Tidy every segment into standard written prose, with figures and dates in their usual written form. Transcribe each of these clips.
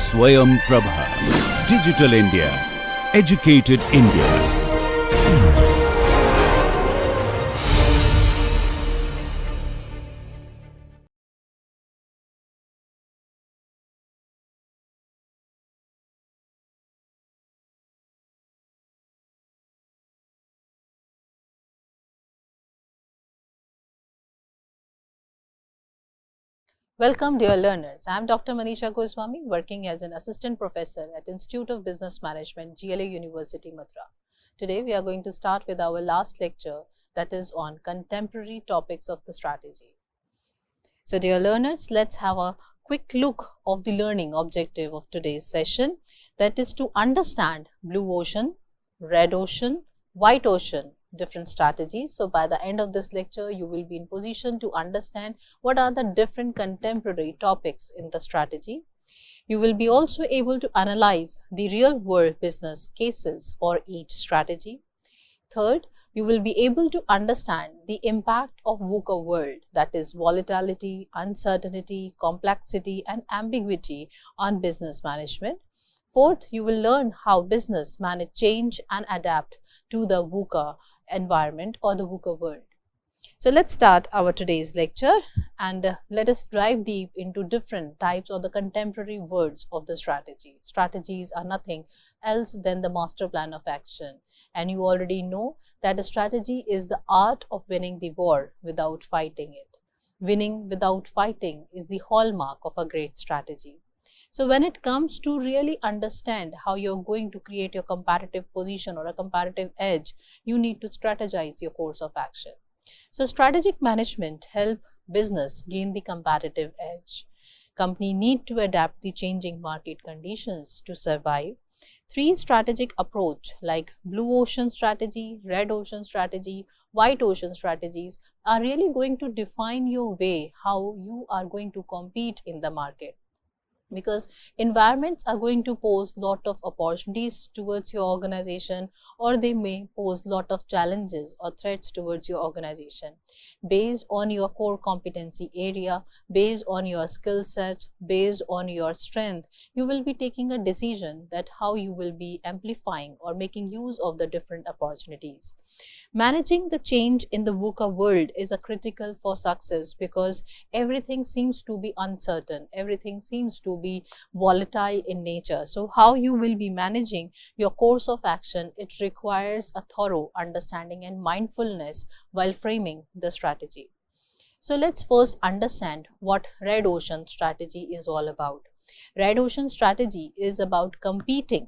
Swayam Prabha. Digital India. Educated India. Welcome dear learners, I am Dr. Manisha Goswami, working as an assistant professor at Institute of Business Management, GLA University, Mathura. Today we are going to start with our last lecture, that is on contemporary topics of the strategy. So dear learners, let's have a quick look of the learning objective of today's session, that is to understand blue ocean, red ocean, white ocean, different strategies. So by the end of this lecture, you will be in position to understand what are the different contemporary topics in the strategy. You will be also able to analyze the real world business cases for each strategy. Third, you will be able to understand the impact of VUCA world, that is volatility, uncertainty, complexity and ambiguity on business management. Fourth, you will learn how business manage change and adapt to the VUCA environment or the VUCA world. So let's start our today's lecture and let us dive deep into different types of the contemporary words of the strategy. Strategies are nothing else than the master plan of action, and you already know that a strategy is the art of winning the war without fighting it. Winning without fighting is the hallmark of a great strategy. So when it comes to really understand how you're going to create your comparative position or a comparative edge, you need to strategize your course of action. So strategic management help business gain the comparative edge. Company need to adapt the changing market conditions to survive. Three strategic approach like blue ocean strategy, red ocean strategy, white ocean strategies are really going to define your way how you are going to compete in the market. Because environments are going to pose lot of opportunities towards your organization, or they may pose lot of challenges or threats towards your organization. Based on your core competency area, based on your skill set, based on your strength, you will be taking a decision that how you will be amplifying or making use of the different opportunities. Managing the change in the VUCA world is a critical for success, because everything seems to be uncertain, everything seems to be volatile in nature. So how you will be managing your course of action, it requires a thorough understanding and mindfulness while framing the strategy. So let's first understand what red ocean strategy is all about. Red ocean strategy is about competing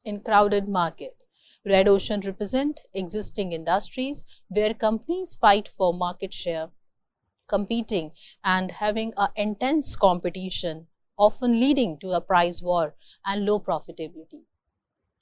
in crowded market. Red ocean represent existing industries where companies fight for market share, competing and having an intense competition, often leading to a price war and low profitability.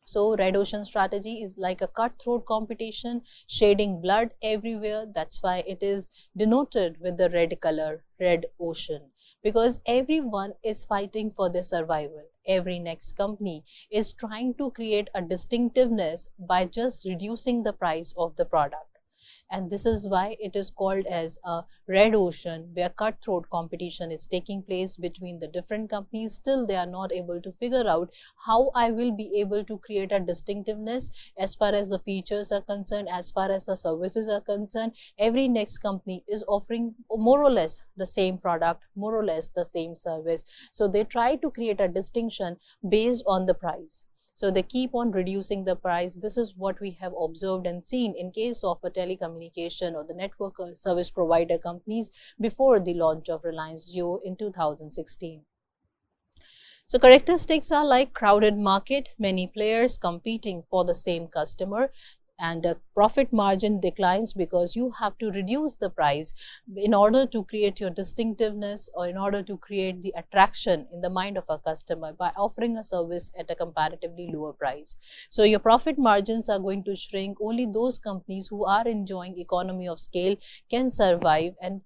So red ocean strategy is like a cutthroat competition, shading blood everywhere. That's why it is denoted with the red color, red ocean, because everyone is fighting for their survival. Every next company is trying to create a distinctiveness by just reducing the price of the product. And this is why it is called as a red ocean, where cutthroat competition is taking place between the different companies. Still they are not able to figure out how I will be able to create a distinctiveness as far as the features are concerned, as far as the services are concerned. Every next company is offering more or less the same product, more or less the same service. So they try to create a distinction based on the price. So they keep on reducing the price. This is what we have observed and seen in case of a telecommunication or the network service provider companies before the launch of Reliance Jio in 2016. So characteristics are like crowded market, many players competing for the same customer, and profit margin declines because you have to reduce the price in order to create your distinctiveness or in order to create the attraction in the mind of a customer by offering a service at a comparatively lower price. So your profit margins are going to shrink. Only those companies who are enjoying economy of scale can survive and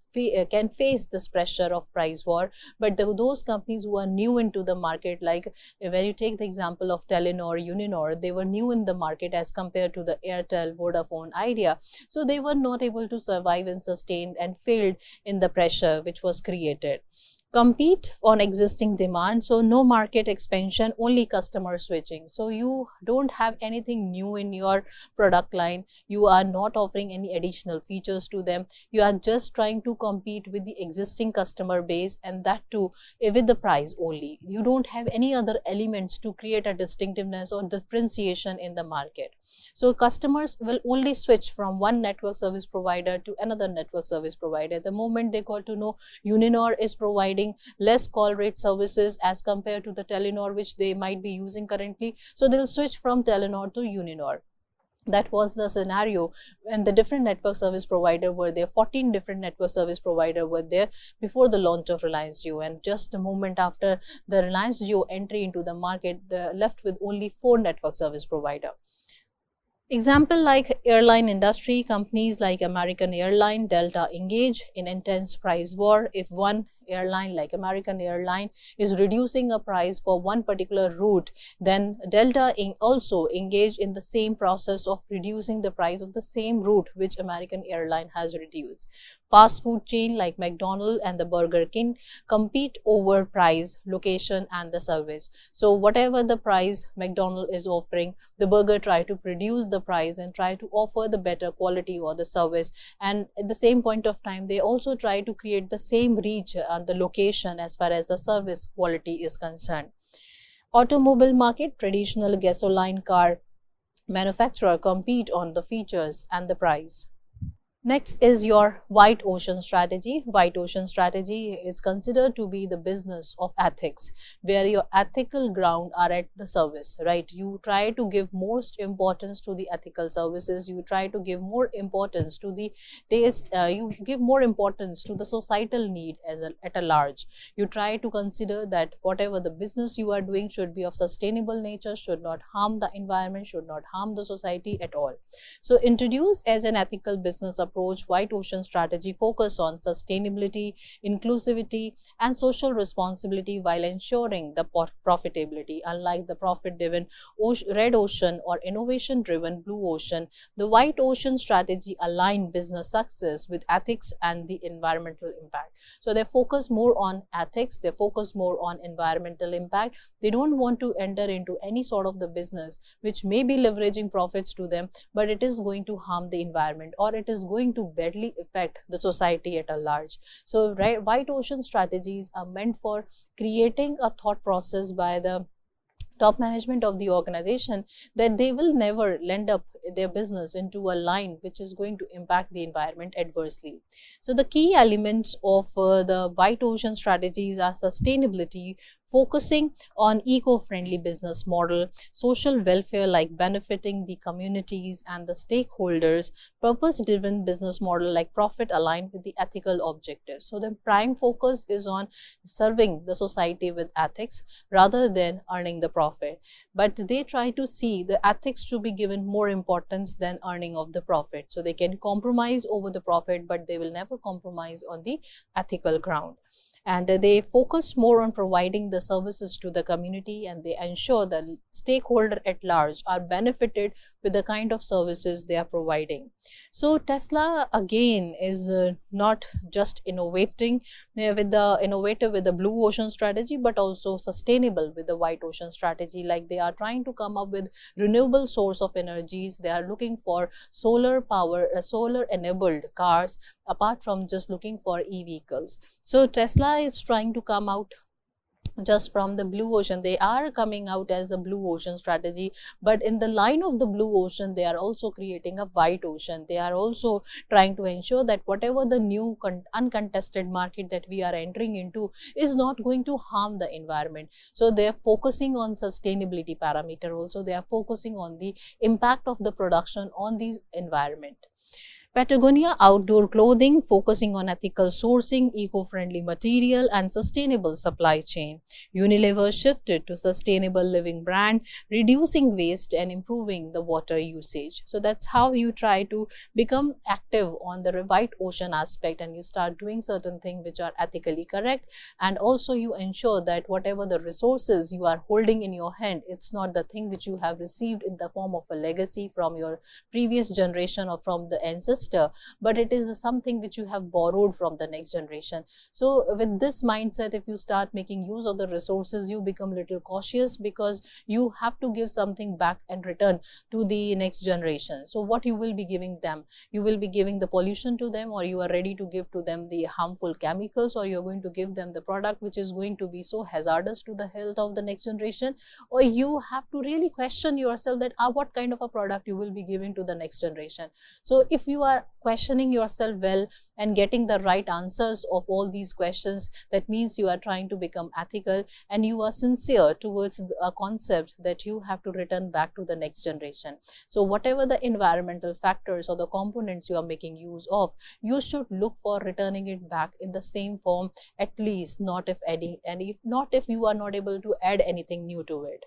can face this pressure of price war. But those companies who are new into the market, like when you take the example of Telenor, Uninor, they were new in the market as compared to the Airtel, Vodafone, Idea. So they were not able to survive and sustain and failed in the pressure which was created. compete on existing demand, so no market expansion, only customer switching. So you don't have anything new in your product line, you are not offering any additional features to them, you are just trying to compete with the existing customer base, and that too with the price only. You don't have any other elements to create a distinctiveness or differentiation in the market. So customers will only switch from one network service provider to another network service provider the moment they got to know Uninor is providing less call rate services as compared to the Telenor which they might be using currently. So they'll switch from Telenor to Uninor. That was the scenario when the different network service provider were there. 14 different network service provider were there before the launch of Reliance Jio, and just a moment after the Reliance Jio entry into the market, they're left with only 4 network service provider. Example like airline industry, companies like American Airline, Delta engage in intense price war. If one airline like American Airline is reducing a price for one particular route, then Delta also engage in the same process of reducing the price of the same route which American Airline has reduced. Fast food chain like McDonald's and the Burger King compete over price, location and the service. So whatever the price McDonald's is offering, the burger try to reduce the price and try to offer the better quality or the service, and at the same point of time they also try to create the same reach and the location as far as the service quality is concerned. Automobile market, traditional gasoline car manufacturer compete on the features and the price. Next is your white ocean strategy. White ocean strategy is considered to be the business of ethics, where your ethical ground are at the service, right? You try to give most importance to the ethical services. You try to give more importance to the taste. You give more importance to the societal need at a large. You try to consider that whatever the business you are doing should be of sustainable nature, should not harm the environment, should not harm the society at all. So introduced as an ethical business approach, white ocean strategy focus on sustainability, inclusivity and social responsibility while ensuring the profitability. Unlike the profit-driven red ocean or innovation-driven blue ocean, the white ocean strategy align business success with ethics and the environmental impact. So they focus more on ethics, they focus more on environmental impact. They don't want to enter into any sort of the business which may be leveraging profits to them, but it is going to harm the environment or it is going to badly affect the society at a large. So white ocean strategies are meant for creating a thought process by the top management of the organization that they will never lend up their business into a line which is going to impact the environment adversely. So the key elements of the white ocean strategies are sustainability, focusing on eco-friendly business model, social welfare like benefiting the communities and the stakeholders, purpose-driven business model like profit aligned with the ethical objectives. So the prime focus is on serving the society with ethics rather than earning the profit. But they try to see the ethics to be given more importance than earning of the profit. So they can compromise over the profit, but they will never compromise on the ethical ground. And they focus more on providing the services to the community, and they ensure that stakeholders at large are benefited with the kind of services they are providing. So Tesla again is not just innovating with the blue ocean strategy, but also sustainable with the white ocean strategy. Like they are trying to come up with renewable source of energies. They are looking for solar power, solar enabled cars, apart from just looking for e-vehicles. So Tesla is trying to come out just from the blue ocean. They are coming out as a blue ocean strategy, but in the line of the blue ocean they are also creating a white ocean. They are also trying to ensure that whatever the new uncontested market that we are entering into is not going to harm the environment. So they are focusing on sustainability parameter. Also they are focusing on the impact of the production on the environment. Patagonia outdoor clothing, focusing on ethical sourcing, eco-friendly material and sustainable supply chain. Unilever shifted to sustainable living brand, reducing waste and improving the water usage. So that's how you try to become active on the white ocean aspect, and you start doing certain things which are ethically correct, and also you ensure that whatever the resources you are holding in your hand, it's not the thing which you have received in the form of a legacy from your previous generation or from the ancestors, investor, but it is something which you have borrowed from the next generation. So with this mindset, if you start making use of the resources, you become little cautious, because you have to give something back and return to the next generation. So what you will be giving them? You will be giving the pollution to them, or you are ready to give to them the harmful chemicals, or you're going to give them the product which is going to be so hazardous to the health of the next generation? Or you have to really question yourself that what kind of a product you will be giving to the next generation. So if you are questioning yourself well and getting the right answers of all these questions, that means you are trying to become ethical and you are sincere towards a concept that you have to return back to the next generation. So whatever the environmental factors or the components you are making use of, you should look for returning it back in the same form, at least, not if adding, and if not, if you are not able to add anything new to it.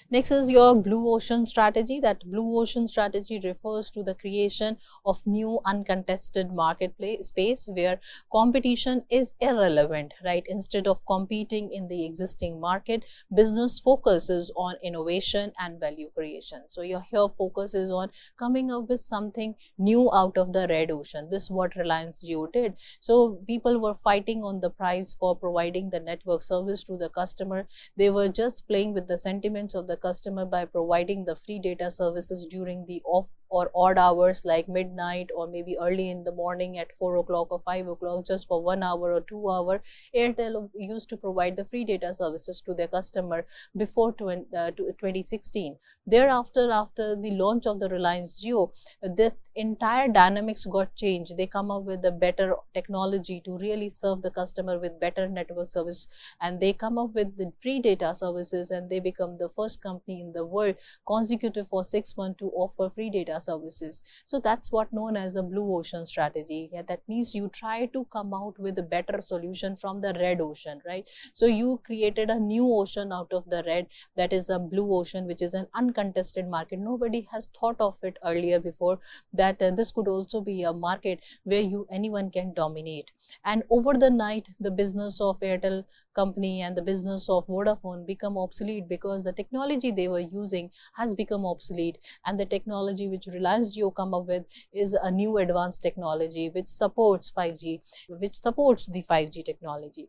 Next is your blue ocean strategy. That blue ocean strategy refers to the creation of new uncontested marketplace space where competition is irrelevant, right? Instead of competing in the existing market, business focuses on innovation and value creation. So your here focus is on coming up with something new out of the red ocean. This is what Reliance Jio did. So people were fighting on the price for providing the network service to the customer. They were just playing with the sentiments of the customer by providing the free data services during the off or odd hours like midnight or maybe early in the morning at 4 o'clock or 5 o'clock, just for 1 hour or 2 hours. Airtel used to provide the free data services to their customer before 2016. Thereafter, after the launch of the Reliance Jio, this entire dynamics got changed. They come up with a better technology to really serve the customer with better network service, and they come up with the free data services, and they become the first company in the world consecutive for 6 months to offer free data services. So that's what known as the blue ocean strategy. Yeah, that means you try to come out with a better solution from the red ocean, right? So you created a new ocean out of the red, that is a blue ocean, which is an uncontested market. Nobody has thought of it earlier before, that this could also be a market where anyone can dominate. And over the night, the business of Airtel company and the business of Vodafone become obsolete, because the technology they were using has become obsolete, and the technology which Reliance Jio come up with is a new advanced technology which supports 5G, which supports the 5G technology.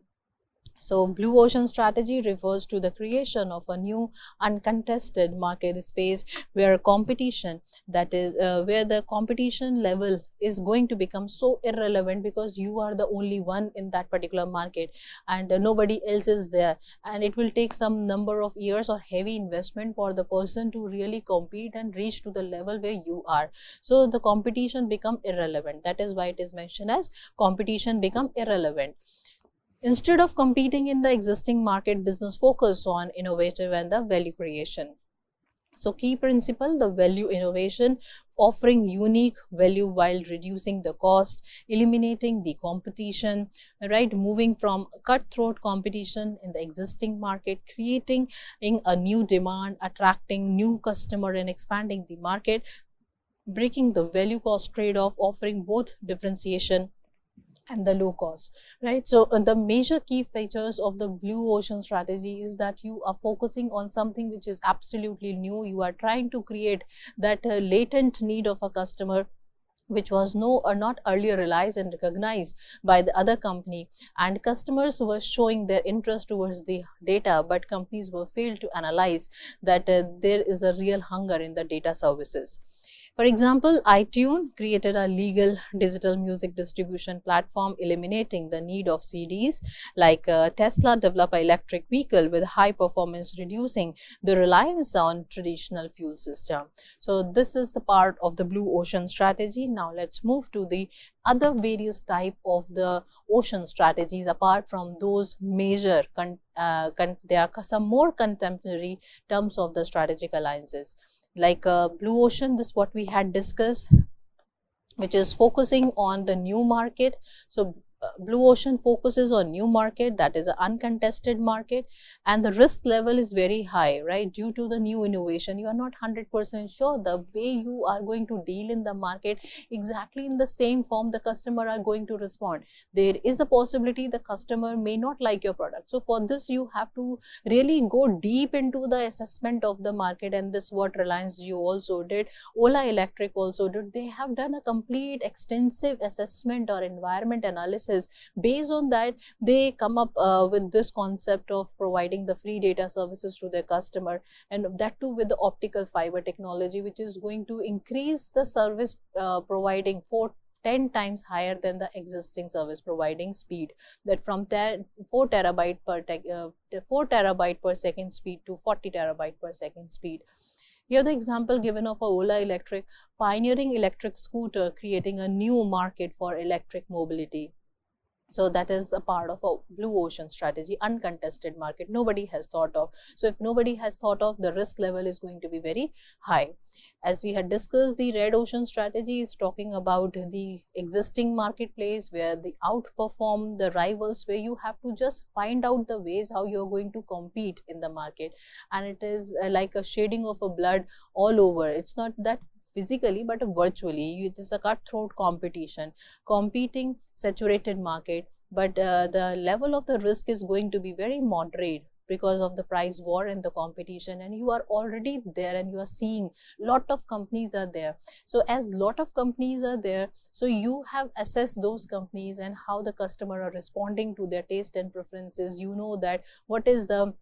So blue ocean strategy refers to the creation of a new uncontested market space where competition, that is where the competition level is going to become so irrelevant, because you are the only one in that particular market and nobody else is there, and it will take some number of years or heavy investment for the person to really compete and reach to the level where you are. So the competition become irrelevant. That is why it is mentioned as competition become irrelevant. Instead of competing in the existing market, business focus on innovative and the value creation. So key principle, the value innovation, offering unique value while reducing the cost, eliminating the competition, right? Moving from cutthroat competition in the existing market, creating a new demand, attracting new customer and expanding the market, breaking the value cost trade-off, offering both differentiation and the low cost, right? So the major key features of the blue ocean strategy is that you are focusing on something which is absolutely new. You are trying to create that latent need of a customer, which was not earlier realized and recognized by the other company, and customers were showing their interest towards the data, but companies were failed to analyze that there is a real hunger in the data services. For example, iTunes created a legal digital music distribution platform, eliminating the need of CDs. Like Tesla developed an electric vehicle with high performance, reducing the reliance on traditional fuel system. So this is the part of the blue ocean strategy. Now let's move to the other various type of the ocean strategies. Apart from those major, there are some more contemporary terms of the strategic alliances. Like blue ocean, this is what we had discussed, which is focusing on the new market. So Blue Ocean focuses on new market, that is an uncontested market, and the risk level is very high, right? Due to the new innovation, you are not 100% sure the way you are going to deal in the market exactly in the same form the customer are going to respond. There is a possibility the customer may not like your product. So for this you have to really go deep into the assessment of the market, and this what Reliance Jio also did, Ola Electric also did. They have done a complete extensive assessment or environment analysis. Based on that, they come up with this concept of providing the free data services to their customer, and that too with the optical fiber technology, which is going to increase the service providing 10 times higher than the existing service providing speed, that from 4 terabyte per second speed to 40 terabyte per second speed. Here the example given of a Ola Electric pioneering electric scooter, creating a new market for electric mobility. So that is a part of a blue ocean strategy, uncontested market, nobody has thought of. So if nobody has thought of, the risk level is going to be very high. As we had discussed, the red ocean strategy is talking about the existing marketplace where they outperform the rivals, where you have to just find out the ways how you are going to compete in the market, and it is like a shading of a blood all over. It's not that physically but virtually. It is a cutthroat competition, competing saturated market, but the level of the risk is going to be very moderate because of the price war and the competition, and you are already there and you are seeing lot of companies are there. So as lot of companies are there, so you have assessed those companies and how the customer are responding to their taste and preferences. You know that what is the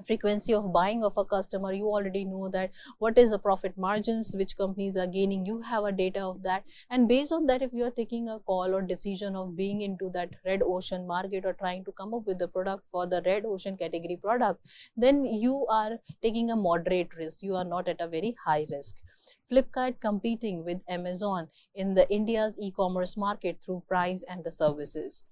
frequency of buying of a customer, you already know that what is the profit margins which companies are gaining, you have a data of that, and based on that, if you are taking a call or decision of being into that red ocean market or trying to come up with the product for the red ocean category product, then you are taking a moderate risk, you are not at a very high risk. Flipkart competing with Amazon in the India's e-commerce market through price and the services.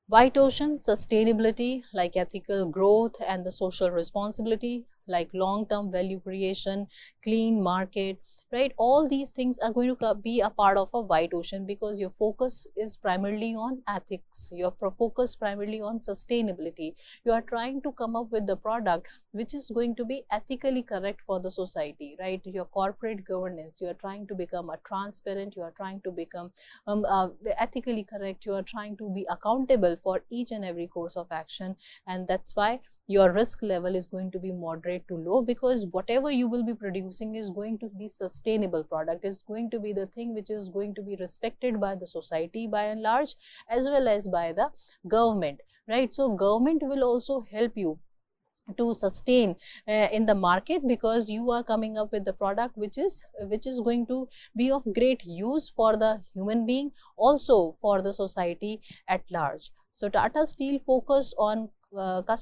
White ocean, sustainability like ethical growth and the social responsibility, like long-term value creation, clean market, right? All these things are going to be a part of a white ocean because your focus is primarily on ethics, your focus primarily on sustainability. You are trying to come up with the product which is going to be ethically correct for the society, right? Your corporate governance, you are trying to become a transparent, you are trying to become ethically correct, you are trying to be accountable for each and every course of action, and that's why your risk level is going to be moderate to low, because whatever you will be producing is going to be sustainable product, is going to be the thing which is going to be respected by the society by and large, as well as by the government, right? So government will also help you to sustain in the market, because you are coming up with the product which is going to be of great use for the human being, also for the society at large. So Tata Steel focus on Tata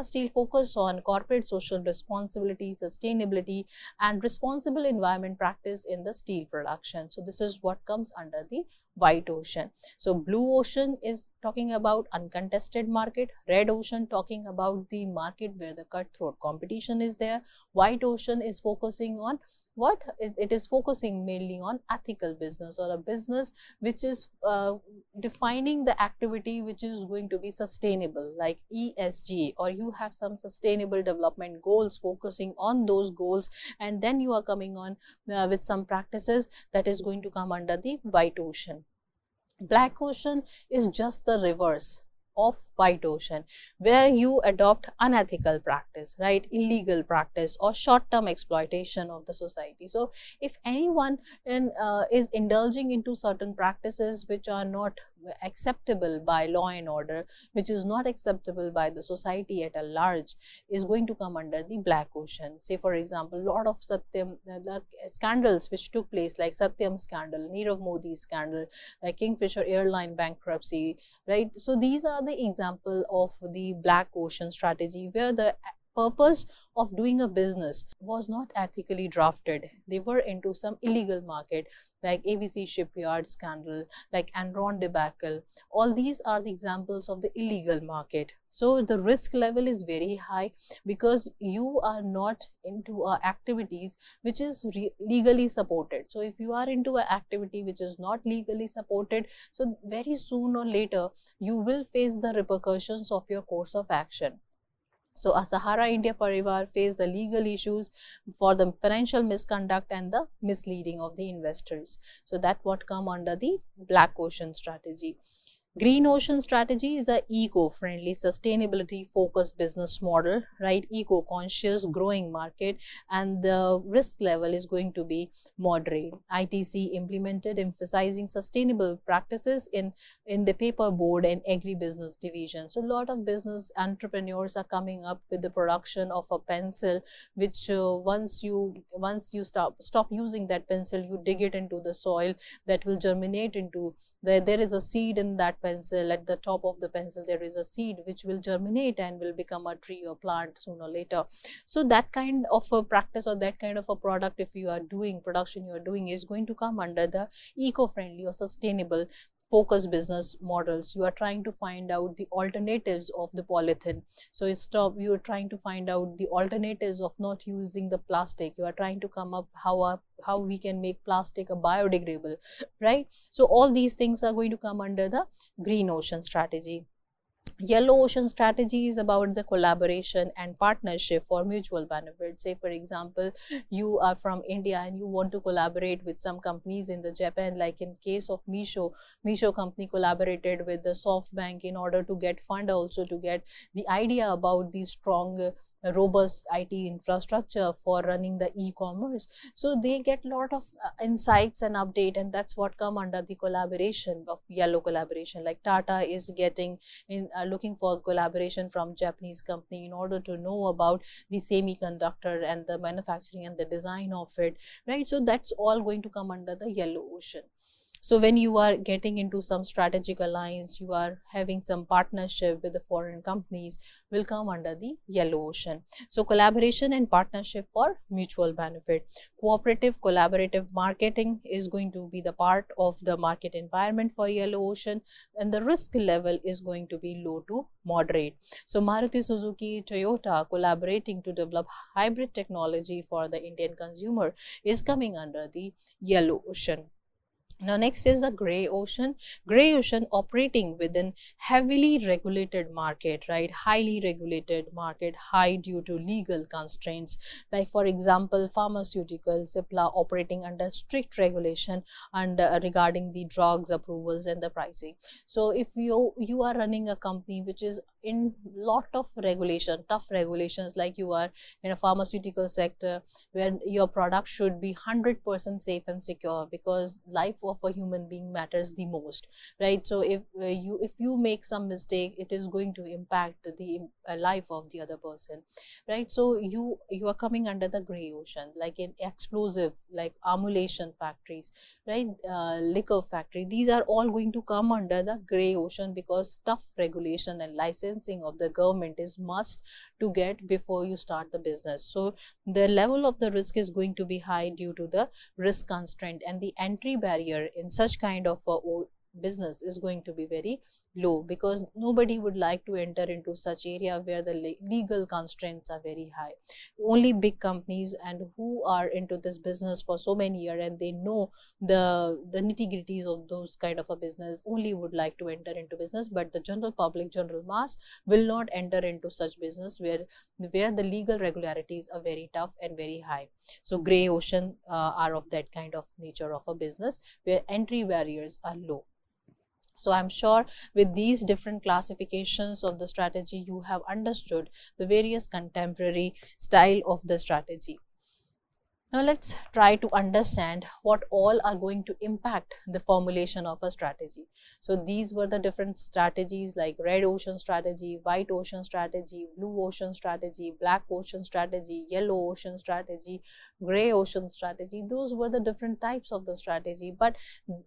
Steel focus on corporate social responsibility, sustainability, and responsible environment practice in the steel production. So this is what comes under the white ocean. So blue ocean is talking about uncontested market, red ocean talking about the market where the cutthroat competition is there, white ocean is focusing on what? It is focusing mainly on ethical business, or a business which is defining the activity which is going to be sustainable, like ESG, or you have some sustainable development goals, focusing on those goals, and then you are coming on with some practices that is going to come under the white ocean. Black ocean is just the reverse of white ocean, where you adopt unethical practice, right, illegal practice, or short-term exploitation of the society. So if anyone is indulging into certain practices which are not acceptable by law and order, which is not acceptable by the society at a large, is going to come under the black ocean. Say for example, a lot of Satyam the scandals which took place, like Satyam scandal, Nirav Modi scandal, like Kingfisher airline bankruptcy, right? So these are the example of the black ocean strategy, where the purpose of doing a business was not ethically drafted. They were into some illegal market, like ABC shipyard scandal, like Enron debacle. All these are the examples of the illegal market. So the risk level is very high because you are not into activities which is legally supported. So if you are into an activity which is not legally supported, so very soon or later you will face the repercussions of your course of action. So Sahara India Parivar faced the legal issues for the financial misconduct and the misleading of the investors. So that what come under the Black Ocean strategy. Green Ocean strategy is a eco-friendly, sustainability-focused business model, right? Eco-conscious, growing market, and the risk level is going to be moderate. ITC implemented, emphasizing sustainable practices in the paperboard and agri-business division. So a lot of business entrepreneurs are coming up with the production of a pencil, which once you stop using that pencil, you dig it into the soil, that will germinate into there is a seed in that pencil. At the top of the pencil there is a seed which will germinate and will become a tree or plant sooner or later. So that kind of a practice or that kind of a product, if you are doing production, you are doing, is going to come under the eco-friendly or sustainable focused business models. You are trying to find out the alternatives of the polythene. So you are trying to find out the alternatives of not using the plastic. You are trying to come up how we can make plastic a biodegradable, right? So all these things are going to come under the Green Ocean strategy. Yellow Ocean strategy is about the collaboration and partnership for mutual benefit. Say for example, you are from India and you want to collaborate with some companies in the Japan, like in case of Misho company collaborated with the SoftBank in order to get fund, also to get the idea about the strong robust IT infrastructure for running the e-commerce. So they get a lot of insights and update, and that's what come under the collaboration of yellow collaboration. Like Tata is getting in looking for collaboration from Japanese company in order to know about the semiconductor and the manufacturing and the design of it, right? So that's all going to come under the yellow ocean. So when you are getting into some strategic alliance, you are having some partnership with the foreign companies, will come under the yellow ocean. So collaboration and partnership for mutual benefit. Cooperative, collaborative marketing is going to be the part of the market environment for yellow ocean, and the risk level is going to be low to moderate. So Maruti Suzuki, Toyota collaborating to develop hybrid technology for the Indian consumer is coming under the yellow ocean. Now next is the gray ocean. Gray ocean operating within heavily regulated market, right? Highly regulated market, high due to legal constraints. Like for example, pharmaceutical, Cipla operating under strict regulation and regarding the drugs approvals and the pricing. So if you are running a company which is in lot of regulation, tough regulations, like you are in a pharmaceutical sector where your product should be 100% safe and secure, because life of a human being matters the most, right? So if you make some mistake, it is going to impact the life of the other person, right? So you are coming under the gray ocean, like in explosive, like ammunition factories, right? Liquor factory, these are all going to come under the gray ocean, because tough regulation and licensing of the government is must to get before you start the business. So the level of the risk is going to be high due to the risk constraint, and the entry barrier in such kind of business is going to be very low, because nobody would like to enter into such area where the legal constraints are very high. Only big companies and who are into this business for so many years and they know the nitty-gritties of those kind of a business only would like to enter into business. But the general public, general mass will not enter into such business where the legal regularities are very tough and very high. So gray ocean are of that kind of nature of a business where entry barriers are low. So I'm sure with these different classifications of the strategy, you have understood the various contemporary style of the strategy. Now let's try to understand what all are going to impact the formulation of a strategy. So these were the different strategies like red ocean strategy, white ocean strategy, blue ocean strategy, black ocean strategy, yellow ocean strategy, gray ocean strategy. Those were the different types of the strategy, but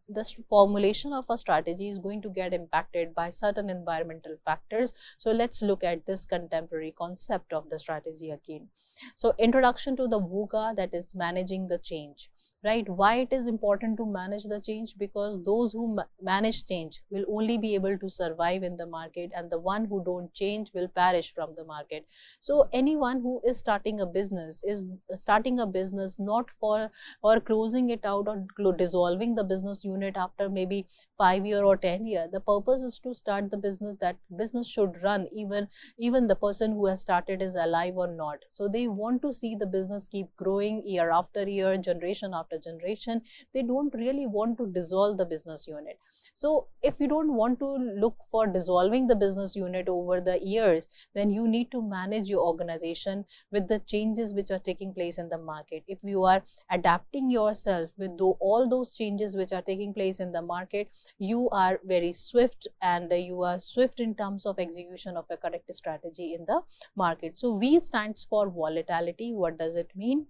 the formulation of a strategy is going to get impacted by certain environmental factors. So let's look at this contemporary concept of the strategy again. So introduction to the VUCA, that is managing the change, right? Why it is important to manage the change? Because those who manage change will only be able to survive in the market, and the one who don't change will perish from the market. So anyone who is starting a business is starting a business not for or closing it out or dissolving the business unit after maybe 5 year or 10 year. The purpose is to start the business. That business should run even the person who has started is alive or not. So they want to see the business keep growing year after year, generation after generation. They don't really want to dissolve the business unit. So if you don't want to look for dissolving the business unit over the years, then you need to manage your organization with the changes which are taking place in the market. If you are adapting yourself with all those changes which are taking place in the market, you are very swift, and you are swift in terms of execution of a correct strategy in the market. So V stands for volatility. What does it mean?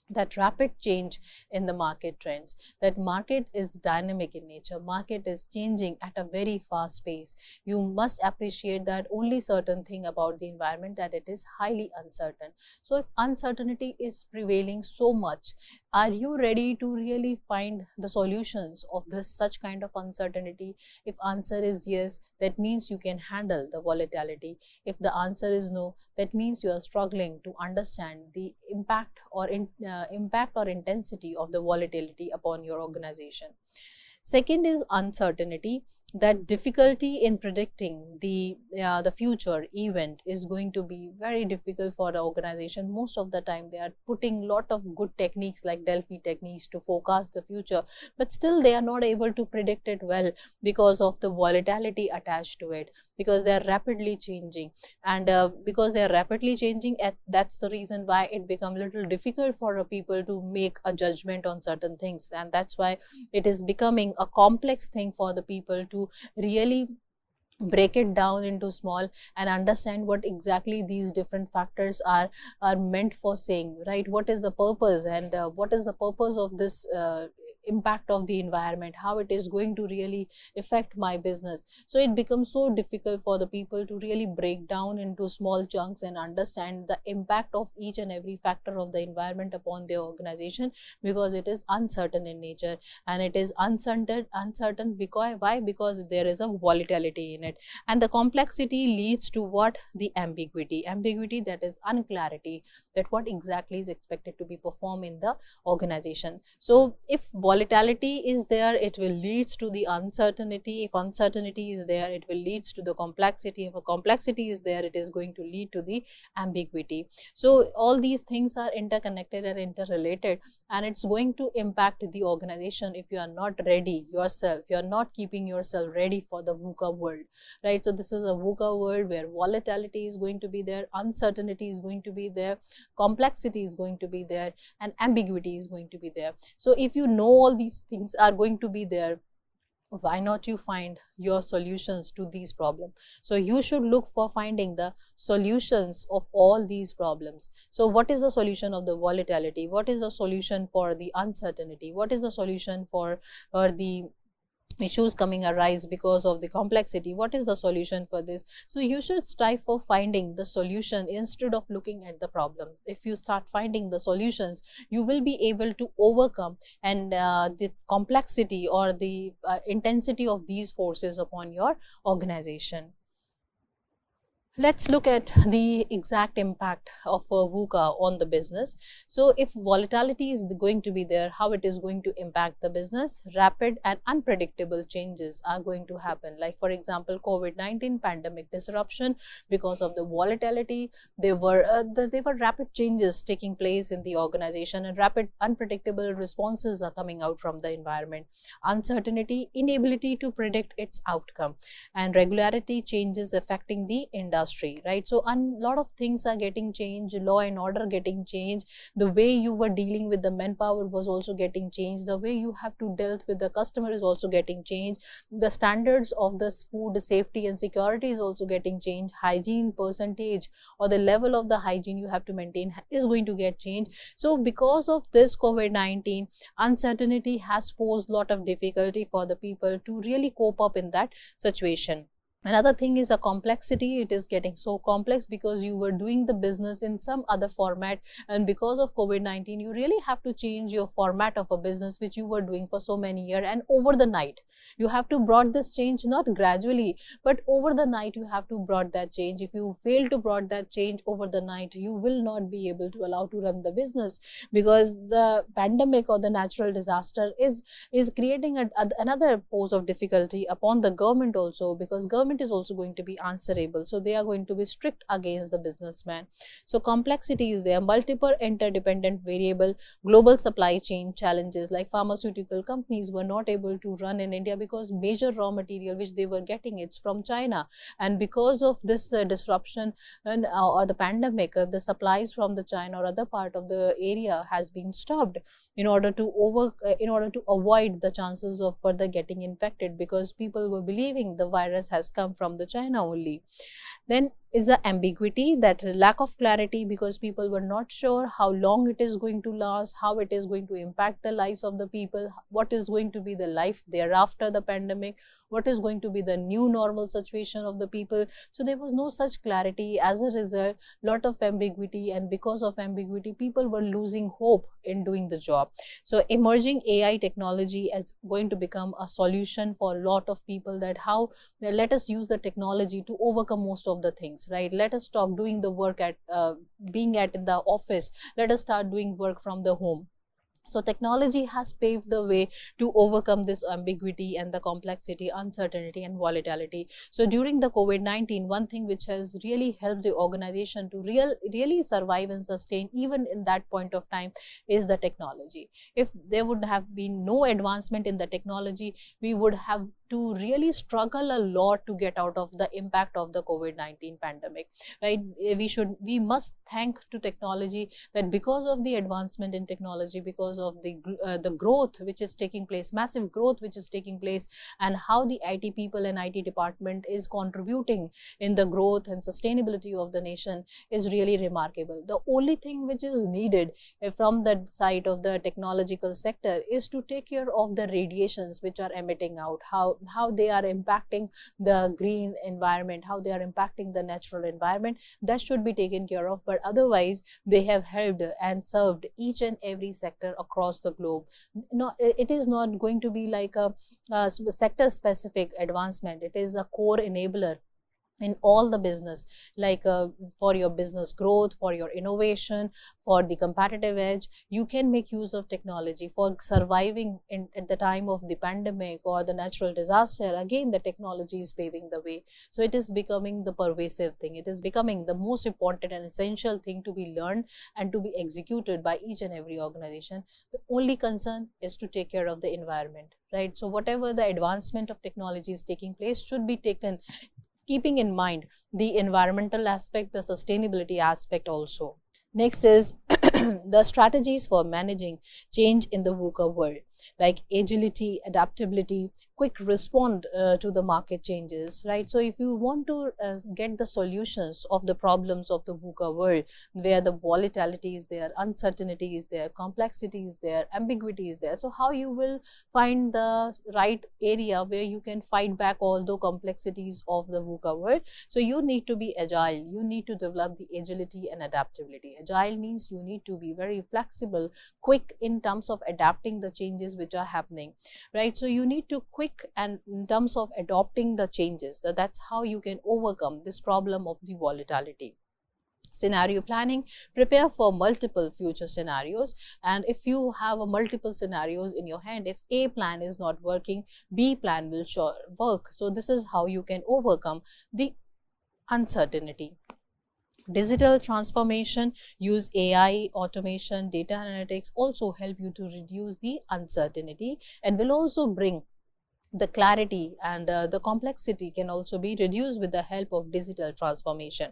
That rapid change in the market trends. That market is dynamic in nature. Market is changing at a very fast pace. You must appreciate that only certain thing about the environment, that it is highly uncertain. So if uncertainty is prevailing so much, are you ready to really find the solutions of this such kind of uncertainty? If answer is yes, that means you can handle the volatility. If the answer is no, that means you are struggling to understand the impact or intensity of the volatility upon your organization. Second is uncertainty. That difficulty in predicting the future event is going to be very difficult for the organization. Most of the time they are putting lot of good techniques like Delphi techniques to forecast the future, but still they are not able to predict it well because of the volatility attached to it, because they are rapidly changing. And because they are rapidly changing, that's the reason why it becomes a little difficult for people to make a judgment on certain things, and that's why it is becoming a complex thing for the people to really break it down into small and understand what exactly these different factors are meant for saying, right? What is the purpose, and what is the purpose of this impact of the environment, how it is going to really affect my business. So it becomes so difficult for the people to really break down into small chunks and understand the impact of each and every factor of the environment upon their organization, because it is uncertain in nature, and it is uncertain because why? Because there is a volatility in it, and the complexity leads to what? The ambiguity, that is unclarity, that what exactly is expected to be performed in the organization. So if volatility is there, it will lead to the uncertainty. If uncertainty is there, it will lead to the complexity. If a complexity is there, it is going to lead to the ambiguity. So all these things are interconnected and interrelated, and it's going to impact the organization if you are not ready yourself, you are not keeping yourself ready for the VUCA world, right? So this is a VUCA world where volatility is going to be there, uncertainty is going to be there, complexity is going to be there, and ambiguity is going to be there. So if you know all these things are going to be there, why not you find your solutions to these problems? So you should look for finding the solutions of all these problems. So what is the solution of the volatility? What is the solution for the uncertainty? What is the solution for the issues arise because of the complexity? What is the solution for this? So you should strive for finding the solution instead of looking at the problem. If you start finding the solutions, you will be able to overcome and the complexity or the intensity of these forces upon your organization. Let's look at the exact impact of VUCA on the business. So if volatility is going to be there, how it is going to impact the business? Rapid and unpredictable changes are going to happen. Like for example, COVID-19 pandemic disruption, because of the volatility, there were rapid changes taking place in the organization, and rapid unpredictable responses are coming out from the environment. Uncertainty, inability to predict its outcome, and regularity changes affecting the industry. industry, right? So a lot of things are getting changed, law and order getting changed, the way you were dealing with the manpower was also getting changed, the way you have to deal with the customer is also getting changed, the standards of the food safety and security is also getting changed, hygiene percentage or the level of the hygiene you have to maintain is going to get changed. So because of this COVID-19, uncertainty has posed a lot of difficulty for the people to really cope up in that situation. Another thing is a complexity. It is getting so complex because you were doing the business in some other format, and because of COVID-19 you really have to change your format of a business which you were doing for so many years, and over the night you have to brought this change, not gradually but over the night you have to brought that change. If you fail to brought that change over the night, you will not be able to allow to run the business, because the pandemic or the natural disaster is creating another pose of difficulty upon the government also, because government is also going to be answerable, so they are going to be strict against the businessman. So complexity is there, multiple interdependent variable, global supply chain challenges, like pharmaceutical companies were not able to run in India because major raw material which they were getting it's from China, and because of this disruption and or the pandemic, the supplies from the China or other part of the area has been stopped in order to avoid the chances of further getting infected, because people were believing the virus has come from the China only. Then is the ambiguity, that lack of clarity, because people were not sure how long it is going to last, how it is going to impact the lives of the people, what is going to be the life thereafter the pandemic, what is going to be the new normal situation of the people. So there was no such clarity. As a result, lot of ambiguity, and because of ambiguity people were losing hope in doing the job. So emerging AI technology is going to become a solution for a lot of people, that how let us use the technology to overcome most of the things, right? Let us stop doing the work at being at in the office, let us start doing work from the home. So technology has paved the way to overcome this ambiguity and the complexity, uncertainty and volatility. So during the COVID-19, one thing which has really helped the organization to really survive and sustain even in that point of time is the technology. If there would have been no advancement in the technology, we would have to really struggle a lot to get out of the impact of the COVID-19 pandemic, right? We must thank to technology, that because of the advancement in technology, because of the growth which is taking place, massive growth which is taking place, and how the IT people and IT department is contributing in the growth and sustainability of the nation is really remarkable. The only thing which is needed from the side of the technological sector is to take care of the radiations which are emitting out, how they are impacting the green environment, how they are impacting the natural environment. That should be taken care of, but otherwise they have helped and served each and every sector across the globe. No, it is not going to be like a sector specific advancement. It is a core enabler in all the business, like for your business growth, for your innovation, for the competitive edge. You can make use of technology for surviving at the time of the pandemic or the natural disaster. Again, the technology is paving the way. So it is becoming the pervasive thing. It is becoming the most important and essential thing to be learned and to be executed by each and every organization. The only concern is to take care of the environment, right? So whatever the advancement of technology is taking place should be taken keeping in mind the environmental aspect, the sustainability aspect also. Next is the strategies for managing change in the VUCA world, like agility, adaptability, quick respond to the market changes, right? So if you want to get the solutions of the problems of the VUCA world, where the volatility is there, uncertainty is there, complexity is there, ambiguity is there, so how you will find the right area where you can fight back all the complexities of the VUCA world? So you need to be agile, you need to develop the agility and adaptability. Agile means you need to be very flexible, quick in terms of adapting the changes which are happening, right? So you need to quick and in terms of adopting the changes. That's how you can overcome this problem of the volatility. Scenario planning, prepare for multiple future scenarios, and if you have multiple scenarios in your hand, if A plan is not working, B plan will sure work. So this is how you can overcome the uncertainty. Digital transformation, use AI, automation, data analytics also help you to reduce the uncertainty and will also bring The clarity and the complexity can also be reduced with the help of digital transformation.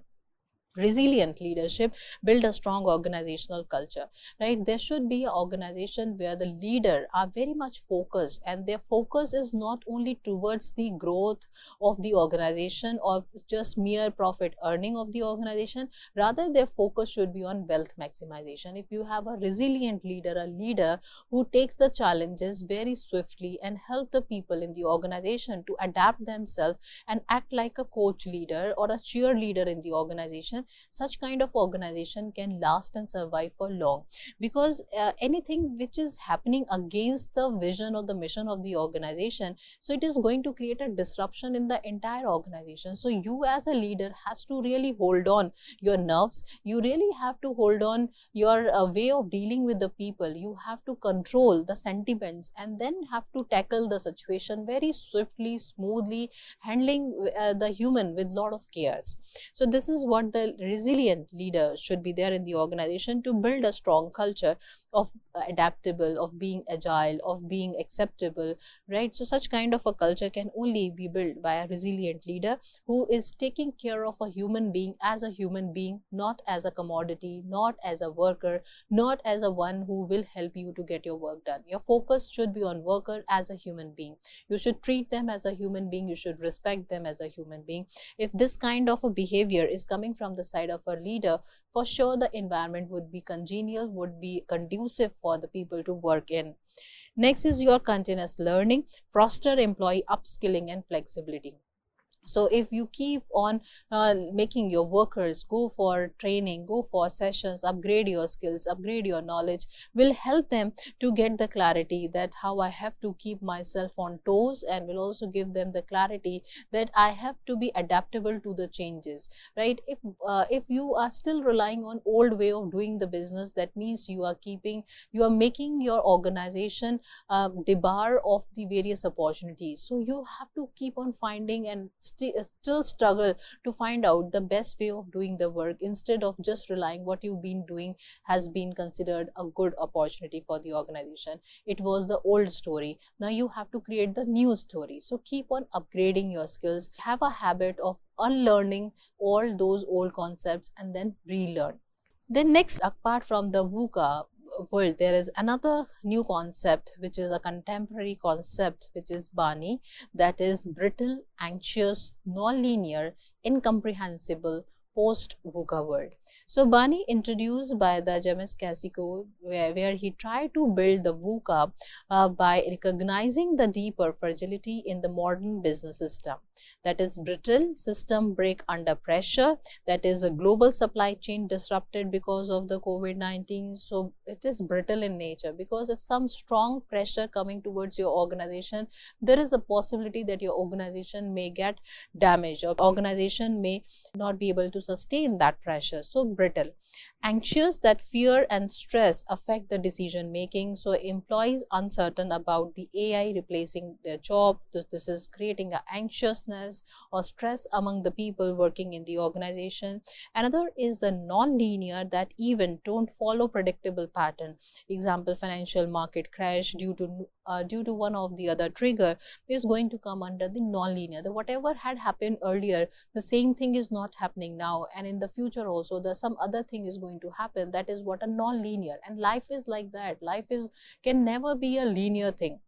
Resilient leadership build a strong organizational culture, right? There should be an organization where the leader are very much focused, and their focus is not only towards the growth of the organization or just mere profit earning of the organization, rather their focus should be on wealth maximization. If you have a resilient leader, a leader who takes the challenges very swiftly and help the people in the organization to adapt themselves and act like a coach leader or a cheerleader in the organization, such kind of organization can last and survive for long. Because anything which is happening against the vision or the mission of the organization, so it is going to create a disruption in the entire organization. So you as a leader has to really hold on your nerves, you really have to hold on your way of dealing with the people, you have to control the sentiments, and then have to tackle the situation very swiftly, smoothly, handling the human with lot of cares. So this is what the resilient leader should be there in the organization, to build a strong culture of adaptable, of being agile, of being acceptable, right? So such kind of a culture can only be built by a resilient leader who is taking care of a human being as a human being, not as a commodity, not as a worker, not as a one who will help you to get your work done. Your focus should be on worker as a human being. You should treat them as a human being, you should respect them as a human being. If this kind of a behavior is coming from the side of a leader, for sure the environment would be congenial, would be conducive for the people to work in. Next is your continuous learning, foster employee upskilling and flexibility. So if you keep on making your workers go for training, go for sessions, upgrade your skills, upgrade your knowledge, will help them to get the clarity that how I have to keep myself on toes, and will also give them the clarity that I have to be adaptable to the changes, right? If you are still relying on old way of doing the business, that means you are making your organization debar of the various opportunities. So you have to keep on finding and still struggle to find out the best way of doing the work, instead of just relying what you've been doing has been considered a good opportunity for the organization. It was the old story. Now you have to create the new story. So keep on upgrading your skills. Have a habit of unlearning all those old concepts and then relearn. Then next, apart from the VUCA world, there is another new concept which is a contemporary concept, which is BANI, that is brittle, anxious, non-linear, incomprehensible, post-VUCA world. So BANI introduced by the James Casico, where he tried to build the VUCA by recognizing the deeper fragility in the modern business system. That is brittle, system break under pressure, that is a global supply chain disrupted because of the COVID-19. So it is brittle in nature, because if some strong pressure coming towards your organization, there is a possibility that your organization may get damaged, or organization may not be able to sustain that pressure. So brittle. Anxious, that fear and stress affect the decision making. So employees uncertain about the AI replacing their job. This is creating an anxiousness or stress among the people working in the organization. Another is the non-linear, that event don't follow predictable pattern. Example, financial market crash due to one of the other trigger is going to come under the non-linear. The whatever had happened earlier, the same thing is not happening now, and in the future also some other thing is going to happen. That is what a non-linear, and life is like that. Life can never be a linear thing.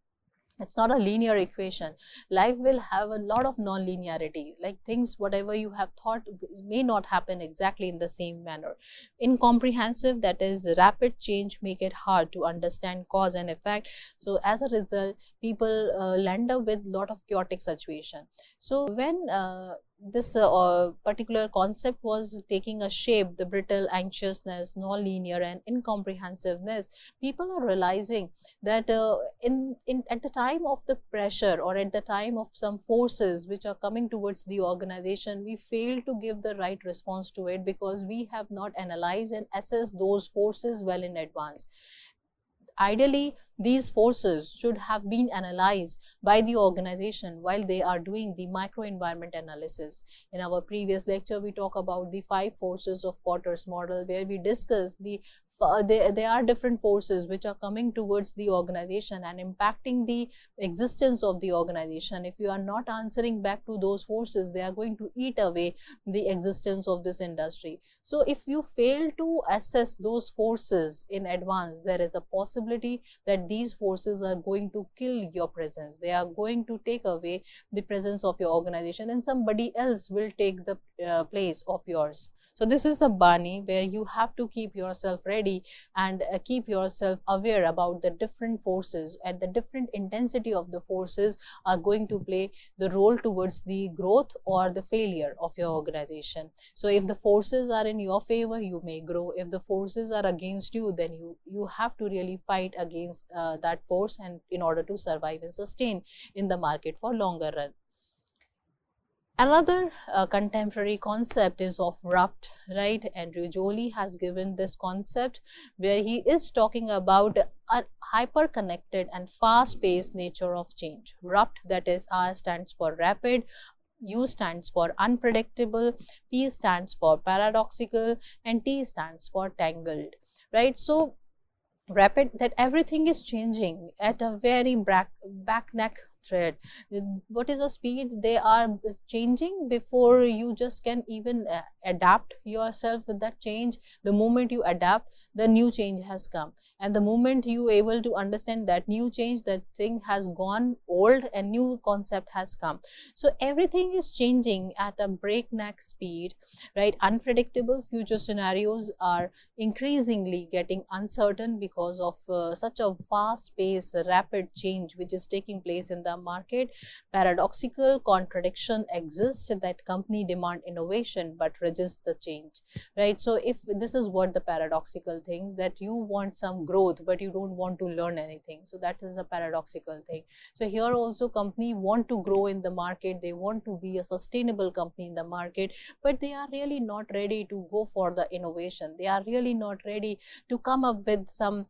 It's not a linear equation. Life will have a lot of non-linearity, like things whatever you have thought may not happen exactly in the same manner. Incomprehensive, that is rapid change make it hard to understand cause and effect. So as a result, people land up with lot of chaotic situation. So when this particular concept was taking a shape, the brittle, anxiousness, non-linear and incomprehensiveness, people are realizing that at the time of the pressure, or at the time of some forces which are coming towards the organization, we fail to give the right response to it, because we have not analyzed and assessed those forces well in advance. Ideally, these forces should have been analyzed by the organization while they are doing the microenvironment analysis. In our previous lecture, we talk about the 5 forces of Potter's model, where we discuss there are different forces which are coming towards the organization and impacting the existence of the organization. If you are not answering back to those forces, they are going to eat away the existence of this industry. So if you fail to assess those forces in advance, there is a possibility that these forces are going to kill your presence. They are going to take away the presence of your organization, and somebody else will take the place of yours. So this is a Bani where you have to keep yourself ready and keep yourself aware about the different forces, and the different intensity of the forces are going to play the role towards the growth or the failure of your organization. So if the forces are in your favor, you may grow. If the forces are against you, then you have to really fight against that force, and in order to survive and sustain in the market for longer run. Another contemporary concept is of rupt, right? Andrew Jolie has given this concept where he is talking about a hyper-connected and fast-paced nature of change. Rupt, that is, R stands for rapid, U stands for unpredictable, P stands for paradoxical, and T stands for tangled, right? So rapid, that everything is changing at a very back-neck thread. What is the speed? They are changing before you just can even adapt yourself with that change. The moment you adapt, the new change has come, and the moment you able to understand that new change, that thing has gone old and new concept has come. So everything is changing at a breakneck speed, right? Unpredictable future scenarios are increasingly getting uncertain because of such a fast paced rapid change which is taking place in the market. Paradoxical contradiction exists, that company demand innovation but resist the change, right? So if this is what the paradoxical thing, that you want some growth but you don't want to learn anything, so that is a paradoxical thing. So here also company want to grow in the market, they want to be a sustainable company in the market, but they are really not ready to go for the innovation. They are really not ready to come up with some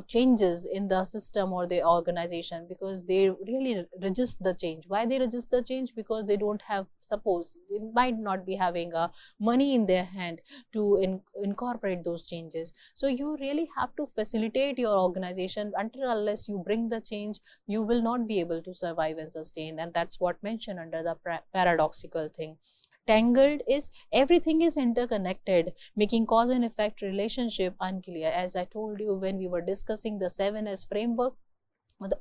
changes in the system or the organization, because they really resist the change. Why they resist the change? Because they don't have, suppose they might not be having money in their hand to incorporate those changes. So you really have to facilitate your organization. Until unless you bring the change, you will not be able to survive and sustain, and that's what mentioned under the paradoxical thing. Tangled is everything is interconnected, making cause and effect relationship unclear. As I told you when we were discussing the 7S framework,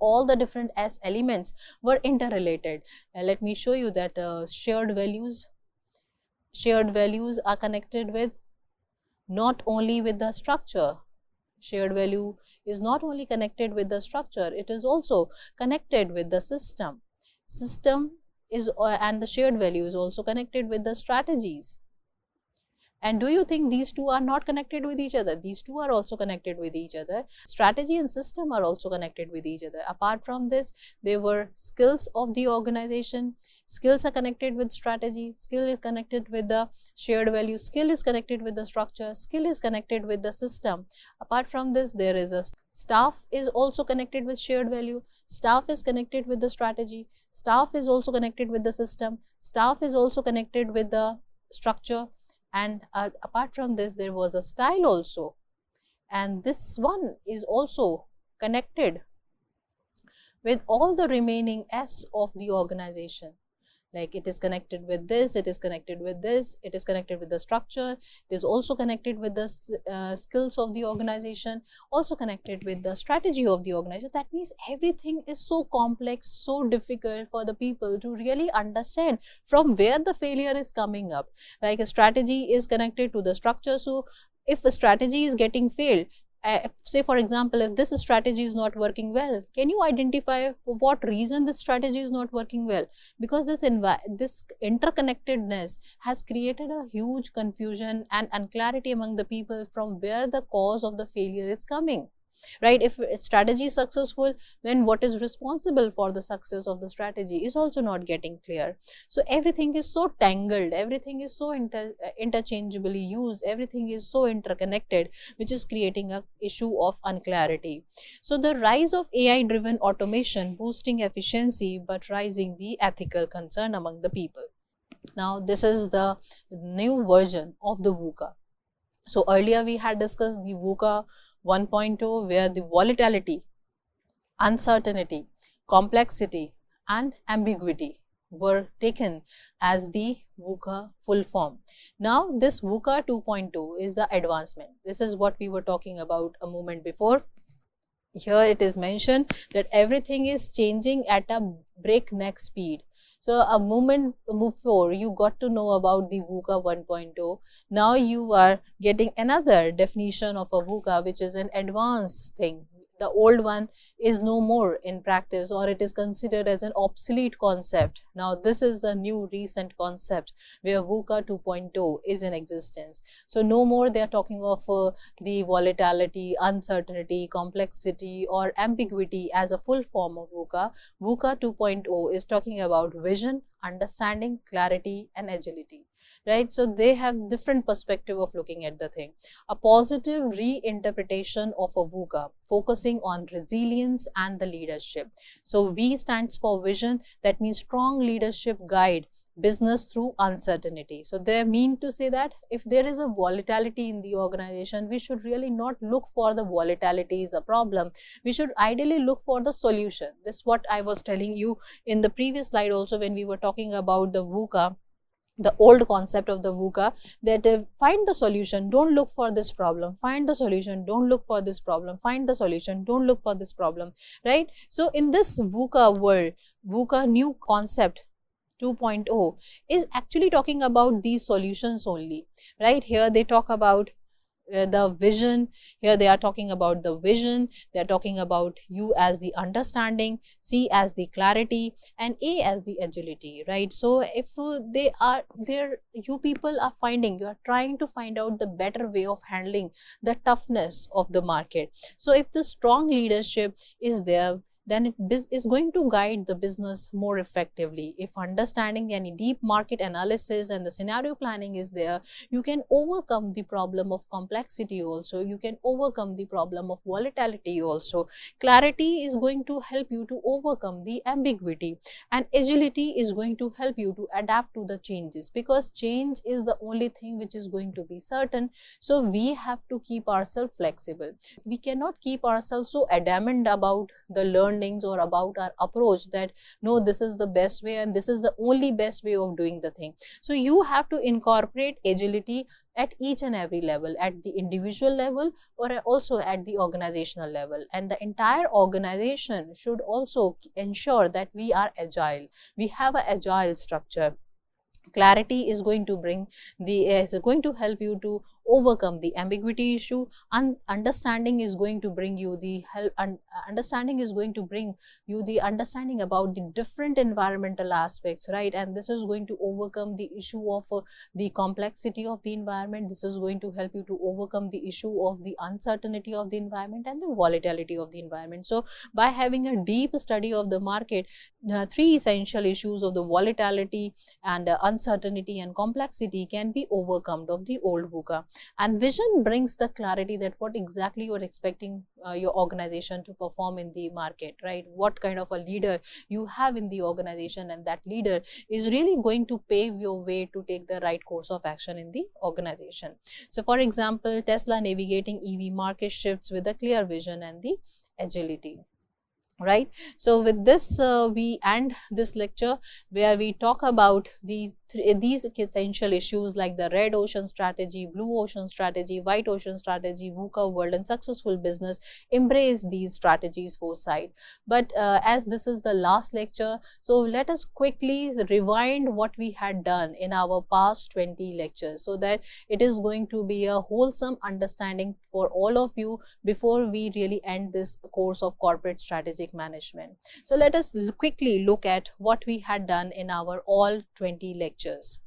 all the different S elements were interrelated. Let me show you that shared values are connected with not only with the structure. Shared value is not only connected with the structure, it is also connected with the system. System is and the shared value is also connected with the strategies. And do you think these two are not connected with each other? These two are also connected with each other. Strategy and system are also connected with each other. Apart from this, there were skills of the organization. Skills are connected with strategy. Skill is connected with the shared value. Skill is connected with the structure. Skill is connected with the system. Apart from this, there is a staff is also connected with shared value. Staff is connected with the strategy. Staff is also connected with the system. Staff is also connected with the structure. And apart from this, there was a style also, and this one is also connected with all the remaining S of the organization. Like it is connected with this, it is connected with this, it is connected with the structure, it is also connected with the skills of the organization, also connected with the strategy of the organization. That means everything is so complex, so difficult for the people to really understand from where the failure is coming up. Like a strategy is connected to the structure. So if a strategy is getting failed, say for example, if this strategy is not working well, can you identify for what reason this strategy is not working well? Because this interconnectedness has created a huge confusion and unclarity among the people from where the cause of the failure is coming. right? If strategy is successful, then what is responsible for the success of the strategy is also not getting clear. So everything is so tangled, everything is so interchangeably used, everything is so interconnected, which is creating a issue of unclarity. So the rise of AI driven automation boosting efficiency but rising the ethical concern among the people. Now this is the new version of the VUCA. So earlier we had discussed the VUCA 1.0, where the volatility, uncertainty, complexity and ambiguity were taken as the VUCA full form. Now this VUCA 2.0 is the advancement. This is what we were talking about a moment before. Here it is mentioned that everything is changing at a breakneck speed. So a moment before you got to know about the VUCA 1.0, now you are getting another definition of a VUCA, which is an advanced thing. The old one is no more in practice, or it is considered as an obsolete concept. Now this is the new recent concept where VUCA 2.0 is in existence. So no more they are talking of the volatility, uncertainty, complexity or ambiguity as a full form of VUCA. VUCA 2.0 is talking about vision, understanding, clarity and agility. Right, so they have different perspective of looking at the thing. A positive reinterpretation of a VUCA focusing on resilience and the leadership. So V stands for vision, that means strong leadership guide business through uncertainty. So they mean to say that if there is a volatility in the organization, we should really not look for the volatility is a problem. We should ideally look for the solution. This is what I was telling you in the previous slide also when we were talking about the VUCA, the old concept of the VUCA, that find the solution, don't look for this problem, find the solution, don't look for this problem, find the solution, don't look for this problem, right? So in this VUCA world, VUCA new concept 2.0 is actually talking about these solutions only, right? Here they talk about the vision. Here they are talking about the vision, they are talking about U as the understanding, C as the clarity and A as the agility, right? So if they are there, you people are finding, you are trying to find out the better way of handling the toughness of the market. So if the strong leadership is there, then it is going to guide the business more effectively. If understanding any deep market analysis and the scenario planning is there, you can overcome the problem of complexity also, you can overcome the problem of volatility also. Clarity is going to help you to overcome the ambiguity, and agility is going to help you to adapt to the changes, because change is the only thing which is going to be certain. So we have to keep ourselves flexible. We cannot keep ourselves so adamant about the learnings or about our approach that no, this is the best way and this is the only best way of doing the thing. So you have to incorporate agility at each and every level, at the individual level or also at the organizational level, and the entire organization should also ensure that we are agile, we have an agile structure. Clarity is going to bring is going to help you to overcome the ambiguity issue. Understanding is going to bring you the understanding is going to bring you the understanding about the different environmental aspects, right? And this is going to overcome the issue of the complexity of the environment. This is going to help you to overcome the issue of the uncertainty of the environment and the volatility of the environment. So by having a deep study of the market, three essential issues of the volatility and uncertainty and complexity can be overcome of the old VUCA. And vision brings the clarity that what exactly you are expecting your organization to perform in the market, right? What kind of a leader you have in the organization, and that leader is really going to pave your way to take the right course of action in the organization. So for example, Tesla navigating EV market shifts with a clear vision and the agility. Right. So with this we end this lecture, where we talk about these essential issues like the red ocean strategy, blue ocean strategy, white ocean strategy, VUCA world and successful business. Embrace these strategies foresight. But as this is the last lecture, so let us quickly rewind what we had done in our past 20 lectures, so that it is going to be a wholesome understanding for all of you before we really end this course of corporate strategic management. So let us quickly look at what we had done in our all 20 lectures.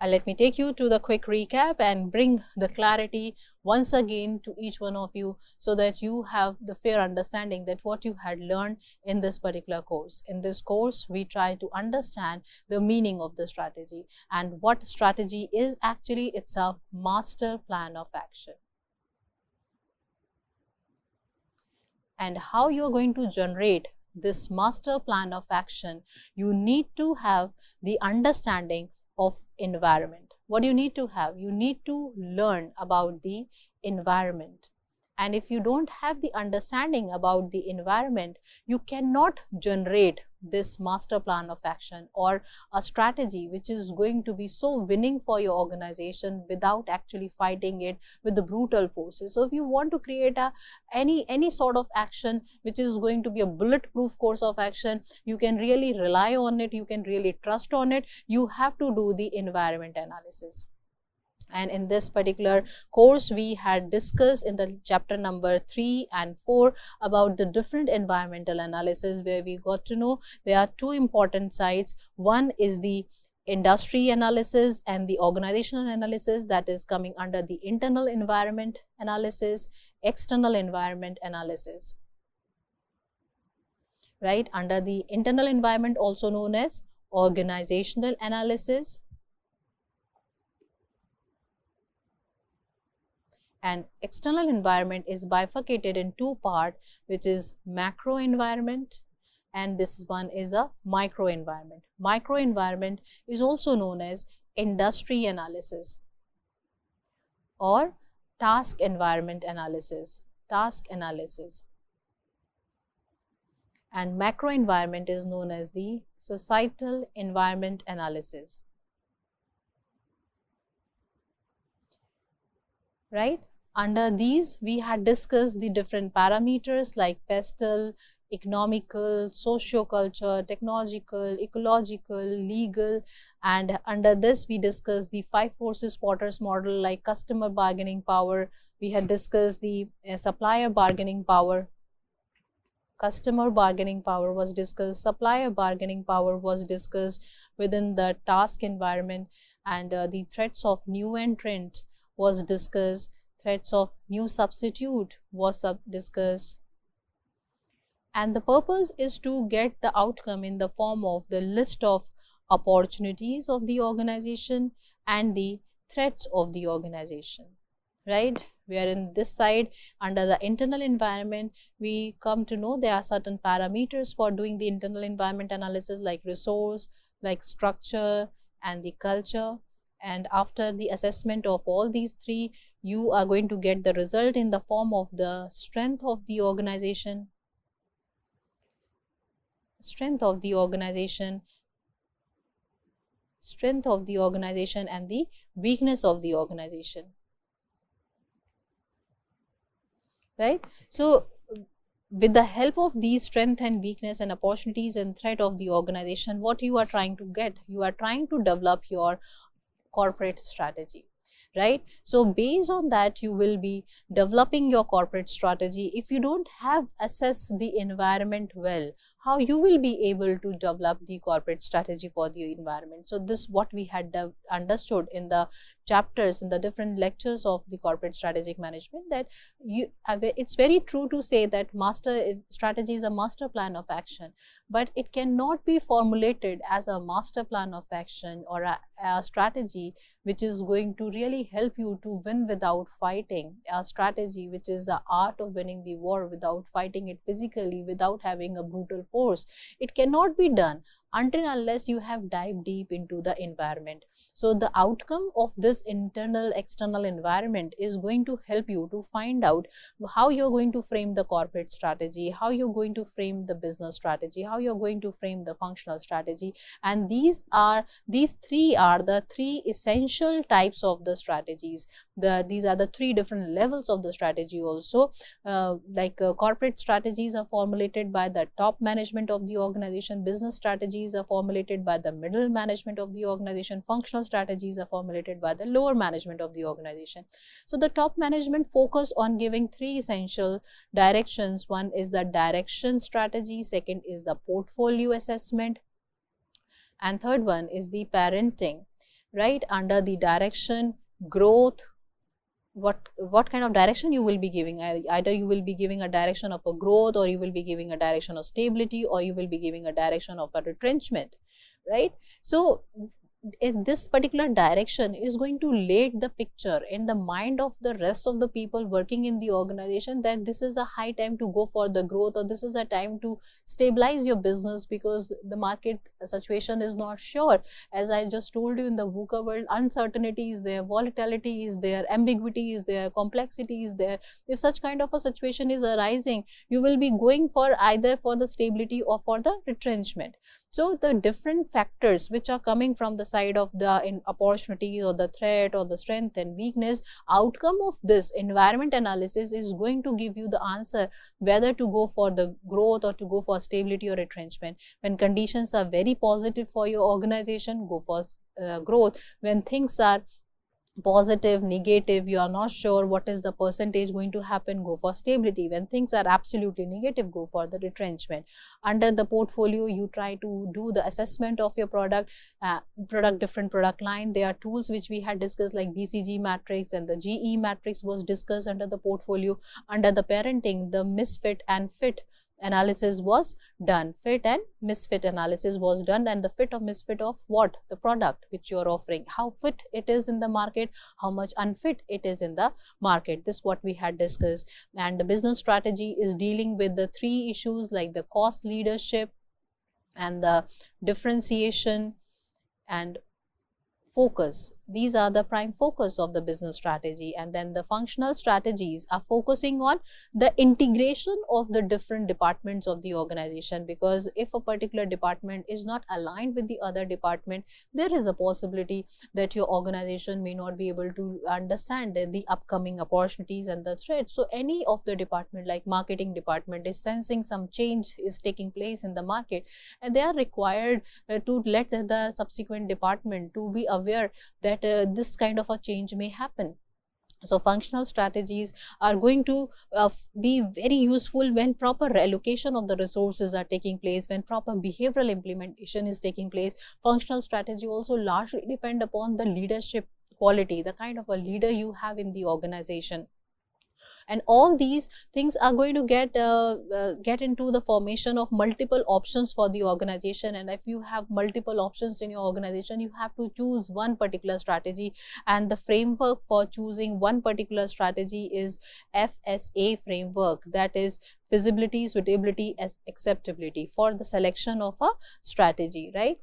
Let me take you to the quick recap and bring the clarity once again to each one of you so that you have the fair understanding that what you had learned in this particular course. In this course, we try to understand the meaning of the strategy, and what strategy is actually. It's a master plan of action. And how you're going to generate this master plan of action, you need to have the understanding of environment. What you need to have? You need to learn about the environment. And if you don't have the understanding about the environment, you cannot generate this master plan of action or a strategy which is going to be so winning for your organization without actually fighting it with the brutal forces. So if you want to create any sort of action which is going to be a bulletproof course of action, you can really rely on it, you can really trust on it. You have to do the environment analysis. And in this particular course, we had discussed in the chapter number 3 and 4 about the different environmental analysis, where we got to know there are two important sides. One is the industry analysis and the organizational analysis, that is coming under the internal environment analysis, external environment analysis. Right? Under the internal environment, also known as organizational analysis, and external environment is bifurcated in two parts, which is macro environment, and this one is a micro environment. Micro environment is also known as industry analysis or task environment analysis, and macro environment is known as the societal environment analysis. Right? Under these, we had discussed the different parameters like pestle, economical, socio-culture, technological, ecological, legal, and under this we discussed the 5 forces Potter's model like customer bargaining power. We had discussed the supplier bargaining power. Customer bargaining power was discussed, supplier bargaining power was discussed within the task environment, and the threats of new entrant was discussed, threats of new substitute was discussed, and the purpose is to get the outcome in the form of the list of opportunities of the organization and the threats of the organization. Right? Where in this side, under the internal environment, we come to know there are certain parameters for doing the internal environment analysis like resource, like structure, and the culture. And after the assessment of all these three, you are going to get the result in the form of the strength of the organization, and the weakness of the organization. Right? So with the help of these strength and weakness and opportunities and threat of the organization, what you are trying to get? You are trying to develop your corporate strategy. Right? So based on that, you will be developing your corporate strategy. If you don't have assessed the environment well, how you will be able to develop the corporate strategy for the environment? So this what we had understood in the chapters, in the different lectures of the corporate strategic management, that it's very true to say that master strategy is a master plan of action, but it cannot be formulated as a master plan of action or a strategy which is going to really help you to win without fighting, a strategy which is the art of winning the war without fighting it physically, without having a brutal force. It cannot be done until unless you have dived deep into the environment. So the outcome of this internal external environment is going to help you to find out how you're going to frame the corporate strategy, how you're going to frame the business strategy, how you're going to frame the functional strategy. And these three are the three essential types of the strategies. These are the three different levels of the strategy also. Corporate strategies are formulated by the top management of the organization, business strategies are formulated by the middle management of the organization, functional strategies are formulated by the lower management of the organization. So the top management focus on giving three essential directions. One is the direction strategy, second is the portfolio assessment, and third one is the parenting. right? Under the direction, growth, what kind of direction you will be giving. Either you will be giving a direction of a growth, or you will be giving a direction of stability, or you will be giving a direction of a retrenchment, right? So in this particular direction is going to lay the picture in the mind of the rest of the people working in the organization that this is a high time to go for the growth, or this is a time to stabilize your business, because the market situation is not sure. As I just told you, in the VUCA world, uncertainty is there, volatility is there, ambiguity is there, complexity is there. If such kind of a situation is arising, you will be going for either for the stability or for the retrenchment. So the different factors which are coming from the side of the opportunities or the threat or the strength and weakness, outcome of this environment analysis is going to give you the answer whether to go for the growth or to go for stability or retrenchment. When conditions are very positive for your organization, go for growth. When things are positive, negative, you are not sure what is the percentage going to happen, go for stability. When things are absolutely negative, go for the retrenchment. Under the portfolio, you try to do the assessment of your product, different product line. There are tools which we had discussed like BCG matrix, and the GE matrix was discussed under the portfolio. Under the parenting, the misfit and fit analysis was done. Fit and misfit analysis was done, and the fit or misfit of what? The product which you are offering, how fit it is in the market, how much unfit it is in the market. This is what we had discussed. And the business strategy is dealing with the three issues like the cost leadership and the differentiation and focus. These are the prime focus of the business strategy. And then the functional strategies are focusing on the integration of the different departments of the organization, because if a particular department is not aligned with the other department, there is a possibility that your organization may not be able to understand the upcoming opportunities and the threats. So any of the department like marketing department is sensing some change is taking place in the market, and they are required to let the subsequent department to be aware that this kind of a change may happen. So functional strategies are going to be very useful when proper allocation of the resources are taking place, when proper behavioral implementation is taking place. Functional strategy also largely depend upon the leadership quality, the kind of a leader you have in the organization. And all these things are going to get into the formation of multiple options for the organization. And if you have multiple options in your organization, you have to choose one particular strategy, and the framework for choosing one particular strategy is FSA framework, that is feasibility, suitability, acceptability for the selection of a strategy, right?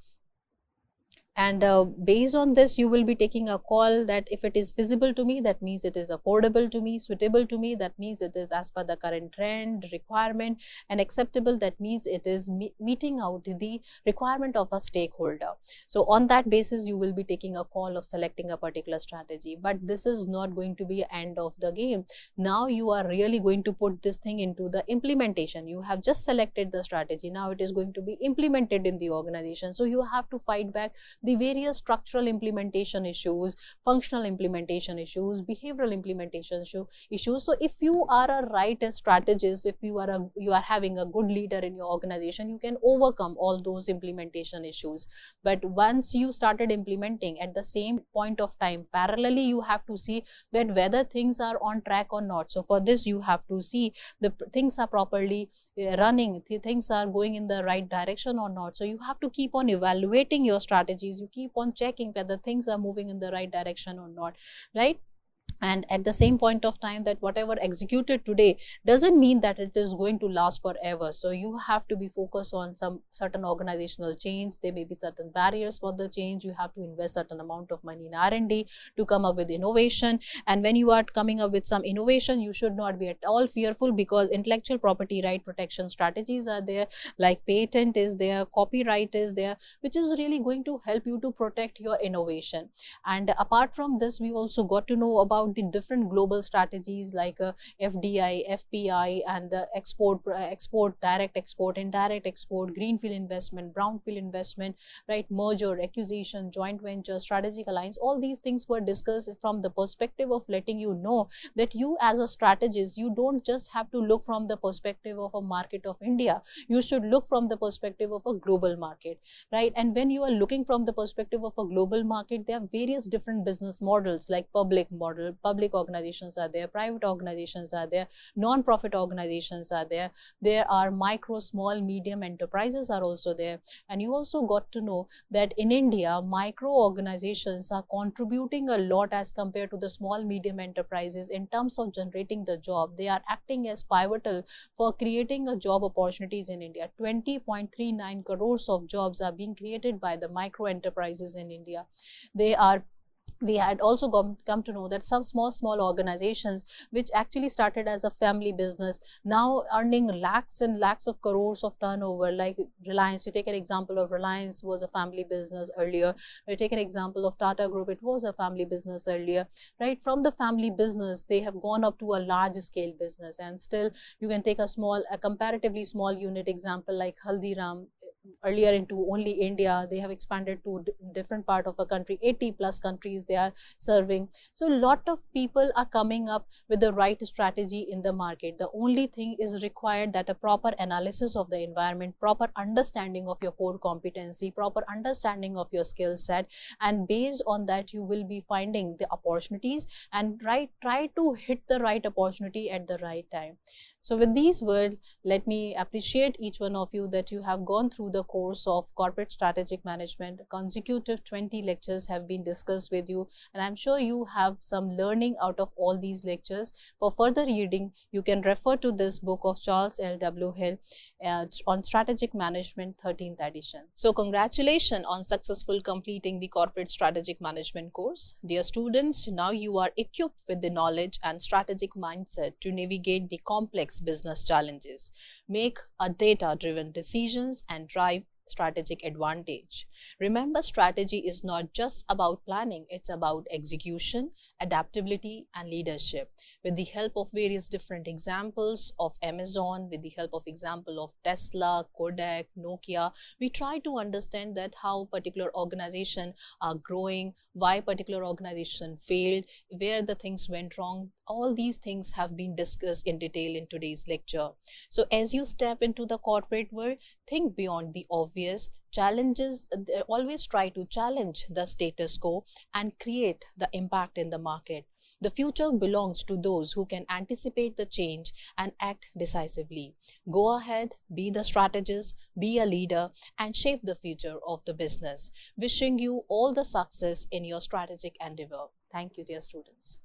And based on this, you will be taking a call that if it is feasible to me, that means it is affordable to me, suitable to me, that means it is as per the current trend, requirement, and acceptable, that means it is meeting out the requirement of a stakeholder. So on that basis, you will be taking a call of selecting a particular strategy. But this is not going to be end of the game. Now you are really going to put this thing into the implementation. You have just selected the strategy. Now it is going to be implemented in the organization. So you have to fight back the various structural implementation issues, functional implementation issues, behavioral implementation issues. So if you are a right strategist, if you are having a good leader in your organization, you can overcome all those implementation issues. But once you started implementing, at the same point of time, parallelly you have to see that whether things are on track or not. So for this, you have to see the things are properly running, things are going in the right direction or not. So you have to keep on evaluating your strategies. You keep on checking whether things are moving in the right direction or not, right? And at the same point of time, that whatever executed today doesn't mean that it is going to last forever. So you have to be focused on some certain organizational change. There may be certain barriers for the change. You have to invest certain amount of money in R&D to come up with innovation. And when you are coming up with some innovation, you should not be at all fearful, because intellectual property right protection strategies are there, like patent is there, copyright is there, which is really going to help you to protect your innovation. And apart from this, we also got to know about about the different global strategies like FDI, FPI, and the export, direct export, indirect export, greenfield investment, brownfield investment, right, merger, acquisition, joint venture, strategic alliance. All these things were discussed from the perspective of letting you know that you as a strategist, you don't just have to look from the perspective of a market of India. You should look from the perspective of a global market, right? And when you are looking from the perspective of a global market, there are various different business models like public model, public organizations are there, private organizations are there, non-profit organizations are there, there are micro, small, medium enterprises are also there. And you also got to know that in India, micro organizations are contributing a lot as compared to the small, medium enterprises in terms of generating the job. They are acting as pivotal for creating a job opportunities in India. 20.39 crores of jobs are being created by the micro enterprises in India. We had also come to know that some small organizations which actually started as a family business now earning lakhs and lakhs of crores of turnover, like Reliance. You take an example of Reliance, was a family business earlier. You take an example of Tata Group, it was a family business earlier, right? From the family business, they have gone up to a large scale business. And still you can take a comparatively small unit example like Haldiram. Earlier into only India, they have expanded to different part of a country, 80 plus countries they are serving. So a lot of people are coming up with the right strategy in the market. The only thing is required that a proper analysis of the environment, proper understanding of your core competency, proper understanding of your skill set, and based on that you will be finding the opportunities and try to hit the right opportunity at the right time. So with these words, let me appreciate each one of you that you have gone through the course of Corporate Strategic Management. Consecutive 20 lectures have been discussed with you, and I'm sure you have some learning out of all these lectures. For further reading, you can refer to this book of Charles L.W. Hill on Strategic Management, 13th edition. So congratulations on successful completing the Corporate Strategic Management course. Dear students, now you are equipped with the knowledge and strategic mindset to navigate the complex business challenges, make a data-driven decisions, and drive strategic advantage. Remember, strategy is not just about planning, it's about execution, adaptability, and leadership. With the help of various different examples of Amazon, with the help of example of Tesla, Kodak, Nokia, we try to understand that how particular organization are growing, why particular organization failed, where the things went wrong. All these things have been discussed in detail in today's lecture. So as you step into the corporate world, think beyond the obvious. Challenges, always try to challenge the status quo and create the impact in the market. The future belongs to those who can anticipate the change and act decisively. Go ahead, be the strategist, be a leader, and shape the future of the business. Wishing you all the success in your strategic endeavor. Thank you, dear students.